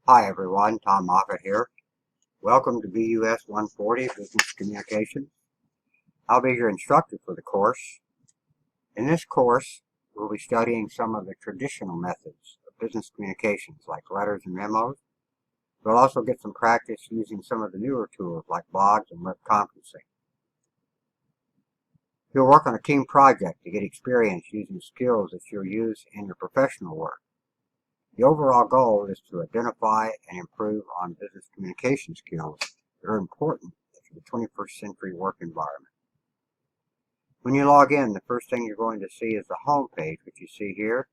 Hi everyone, Tom Moffett here. Welcome to BUS 140 Business Communications. I'll be your instructor for the course. In this course, we'll be studying some of the traditional methods of business communications like letters and memos. We'll also get some practice using some of the newer tools like blogs and web conferencing. You'll work on a team project to get experience using skills that you'll use in your professional work. The overall goal is to identify and improve on business communication skills that are important for the 21st century work environment. When you log in, the first thing you're going to see is the home page, which you see here.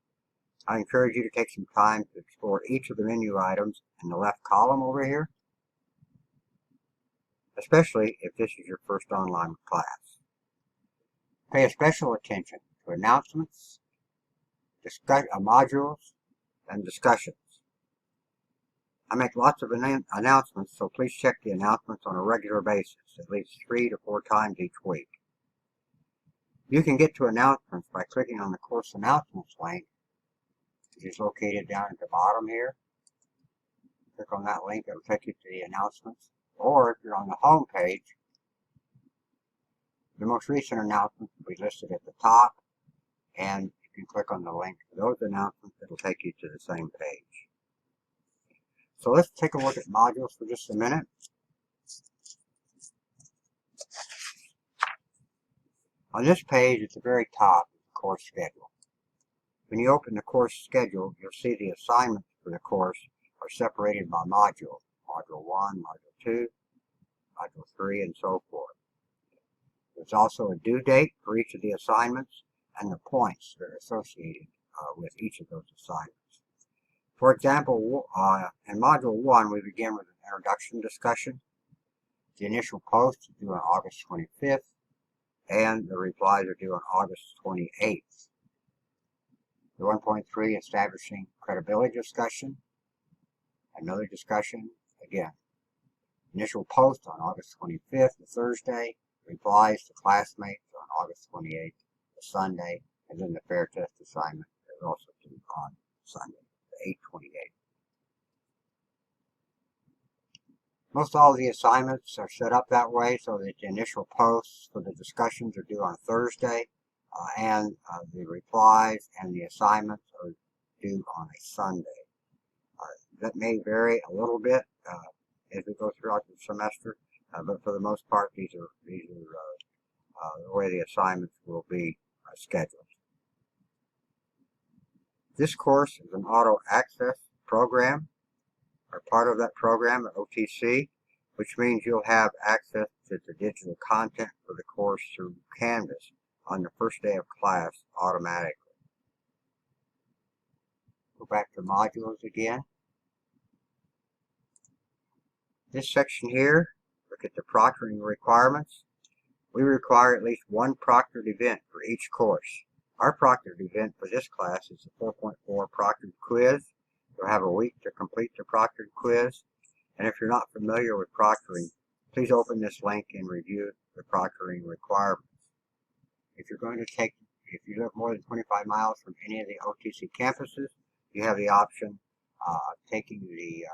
I encourage you to take some time to explore each of the menu items in the left column over here, especially if this is your first online class. Pay special attention to announcements, modules, and discussions. I make lots of announcements, so please check the announcements on a regular basis, at least 3 to 4 times each week. You can get to announcements by clicking on the course announcements link, which is located down at the bottom here. Click on that link, it will take you to the announcements. Or if you're on the home page, the most recent announcements will be listed at the top, and you can click on the link to those announcements. It will take you to the same page. So let's take a look at modules for just a minute. On this page at the very top is the course schedule. When you open the course schedule, you'll see the assignments for the course are separated by module. Module 1, Module 2, Module 3, and so forth. There's also a due date for each of the assignments and the points that are associated with each of those assignments. For example, in Module 1, we begin with an introduction discussion. The initial post is due on August 25th, and the replies are due on August 28th. The 1.3 establishing credibility discussion. Another discussion, again. Initial post on August 25th, a Thursday. Replies to classmates on August 28th, a Sunday. And then the fair test assignment is also due on Sunday, the 8/28. Most all of the assignments are set up that way so that the initial posts for the discussions are due on Thursday, and the replies and the assignments are due on a Sunday. That may vary a little bit as we go throughout the semester, but for the most part, these are the way the assignments will be scheduled. This course is an auto access program, or part of that program, OTC, which means you'll have access to the digital content for the course through Canvas on the first day of class automatically. Go back to modules again. This section here, look at the proctoring requirements. We require at least one proctored event for each course. Our proctored event for this class is the 4.4 proctored quiz. You'll have a week to complete the proctored quiz. And if you're not familiar with proctoring, please open this link and review the proctoring requirements. If you live more than 25 miles from any of the OTC campuses, you have the option of taking the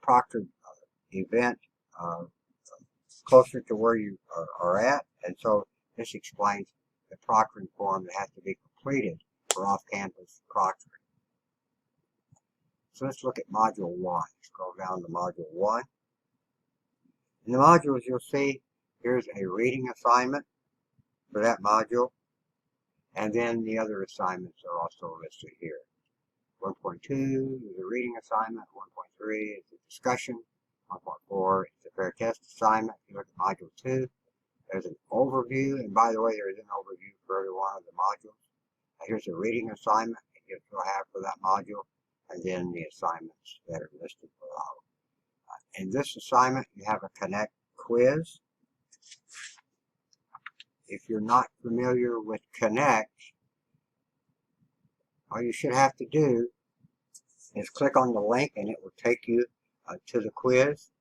proctored event closer to where you are at. And so this explains the proctoring form that has to be completed for off-campus proctoring. So let's look at Module 1. Scroll down to Module 1. In the modules, you'll see here's a reading assignment for that module, and then the other assignments are also listed here. 1.2 is a reading assignment, 1.3 is a discussion, 1.4 is a fair test assignment. If you look at Module 2, there's an overview, and by the way, there is an overview for every one of the modules. Here's a reading assignment that you'll have for that module, and then the assignments that are listed below. In this assignment, you have a Connect quiz. If you're not familiar with Connect, all you should have to do is click on the link and it will take you to the quiz.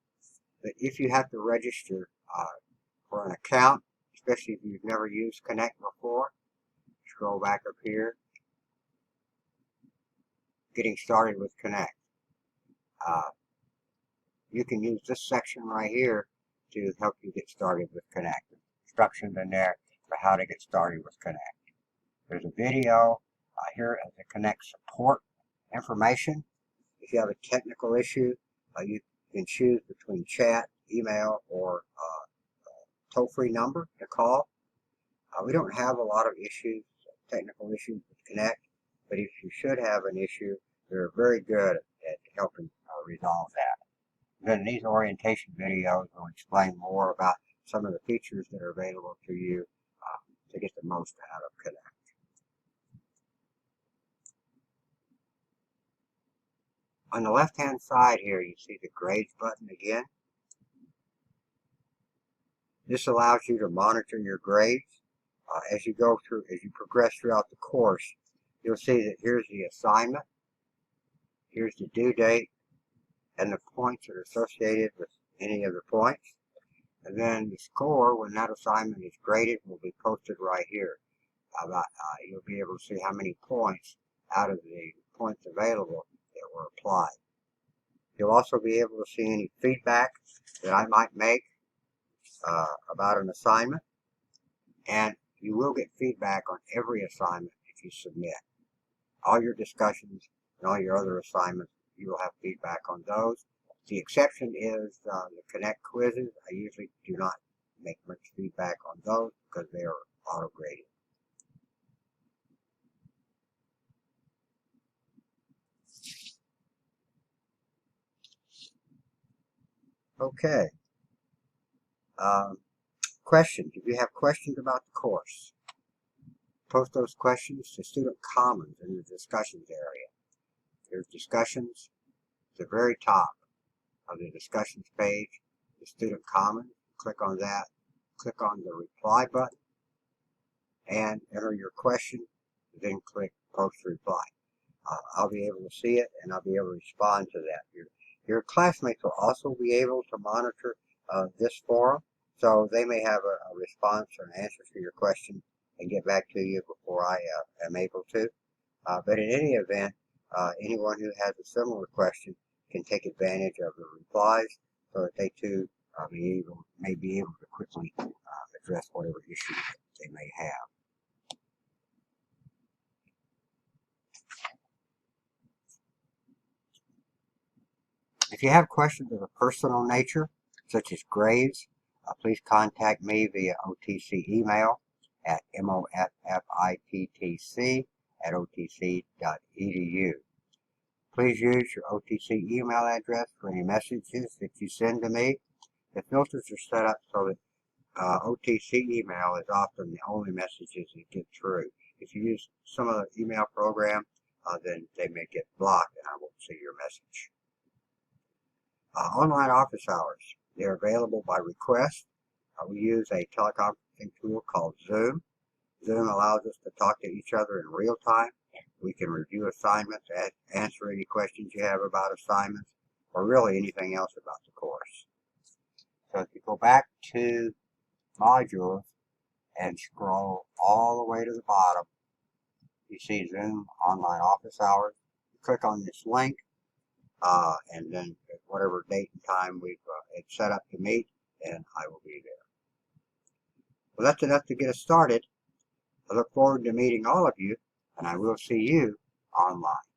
But if you have to register for an account, especially if you've never used Connect before, scroll back up here. Getting started with Connect. you can use this section right here to help you get started with Connect. Instructions in there for how to get started with Connect. There's a video here as the Connect support information. If you have a technical issue, you can choose between chat, email, or toll-free number to call. We don't have a lot of issues, technical issues with Connect, but if you should have an issue, they're very good at helping resolve that. Then these orientation videos will explain more about some of the features that are available to you to get the most out of Connect. On the left-hand side here, you see the grades button again. This allows you to monitor your grades as you progress throughout the course. You'll see that here's the assignment, here's the due date, and the points that are associated with any of the points. And then the score, when that assignment is graded, will be posted right here. You'll be able to see how many points out of the points available that were applied. You'll also be able to see any feedback that I might make about an assignment, and you will get feedback on every assignment if you submit. All your discussions and all your other assignments, you will have feedback on those. The exception is the Connect quizzes. I usually do not make much feedback on those because they are auto-graded. Okay. Questions. If you have questions about the course, post those questions to Student Commons in the discussions area. There's discussions at the very top of the discussions page, the Student Commons. Click on that. Click on the reply button and enter your question. Then click post reply. I'll be able to see it and I'll be able to respond to that. Your classmates will also be able to monitor this forum, so they may have a response or an answer to your question and get back to you before I am able to. But in any event, anyone who has a similar question can take advantage of the replies so that they too may be able to quickly address whatever issues they may have. If you have questions of a personal nature, such as grades, please contact me via OTC email at moffittc@otc.edu. Please use your OTC email address for any messages that you send to me. The filters are set up so that OTC email is often the only messages that get through. If you use some other email program, then they may get blocked and I won't see your message. Online office hours. They're available by request. We use a teleconferencing tool called Zoom. Zoom allows us to talk to each other in real time. We can review assignments, answer any questions you have about assignments, or really anything else about the course. So if you go back to modules and scroll all the way to the bottom, you see Zoom online office hours. You click on this link, and then at whatever date and time we've set up to meet, and I will be there. Well, that's enough to get us started. I look forward to meeting all of you, and I will see you online.